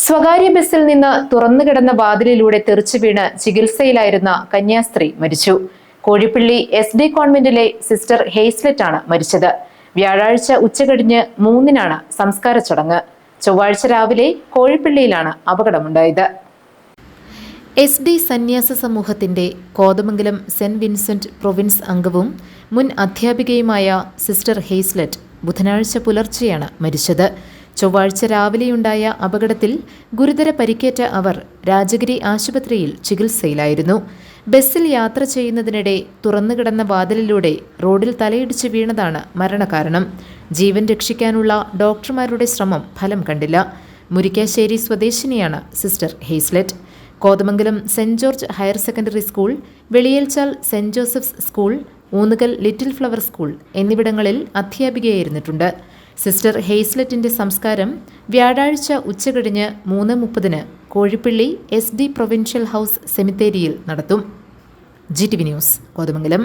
സ്വകാര്യ ബസ്സിൽ നിന്ന് തുറന്നുകിടന്ന വാതിലിലൂടെ തെറിച്ചു വീണ് ചികിത്സയിലായിരുന്ന കന്യാസ്ത്രീ മരിച്ചു. കോഴിപ്പള്ളി SD കോൺവെന്റിലെ സിസ്റ്റർ ഹെയ്സ്ലെറ്റ് ആണ് മരിച്ചത്. വ്യാഴാഴ്ച ഉച്ചകഴിഞ്ഞ് 3-നാണ് സംസ്കാര ചടങ്ങ്. ചൊവ്വാഴ്ച രാവിലെ കോഴിപ്പള്ളിയിലാണ് അപകടമുണ്ടായത്. SD സന്യാസ സമൂഹത്തിന്റെ കോതമംഗലം സെന്റ് വിൻസെന്റ് പ്രൊവിൻസ് അംഗവും മുൻ അധ്യാപികയുമായ സിസ്റ്റർ ഹെയ്സ്ലെറ്റ് ബുധനാഴ്ച പുലർച്ചെയാണ് മരിച്ചത്. ചൊവ്വാഴ്ച രാവിലെയുണ്ടായ അപകടത്തിൽ ഗുരുതര പരിക്കേറ്റ അവർ രാജഗിരി ആശുപത്രിയിൽ ചികിത്സയിലായിരുന്നു. ബസ്സിൽ യാത്ര ചെയ്യുന്നതിനിടെ തുറന്നുകിടന്ന വാതിലിലൂടെ റോഡിൽ തലയിടിച്ച് വീണതാണ് മരണകാരണം. ജീവൻ രക്ഷിക്കാനുള്ള ഡോക്ടർമാരുടെ ശ്രമം ഫലം കണ്ടില്ല. മുരിക്കാശ്ശേരി സ്വദേശിനിയാണ് sister Hazlet. Kothamangalam saint George higher secondary school, Veliyelchal saint Joseph's school, Oonnukal little flower school എന്നിവിടങ്ങളിൽ അധ്യാപികയായിരുന്നിട്ടുണ്ട്. സിസ്റ്റർ ഹെയ്സ്ലെറ്റിന്റെ സംസ്കാരം വ്യാഴാഴ്ച ഉച്ചകഴിഞ്ഞ് 3:30 കോഴിപ്പള്ളി SD പ്രൊവിൻഷ്യൽ ഹൗസ് സെമിത്തേരിയിൽ നടത്തും. GTV news, Kothamangalam.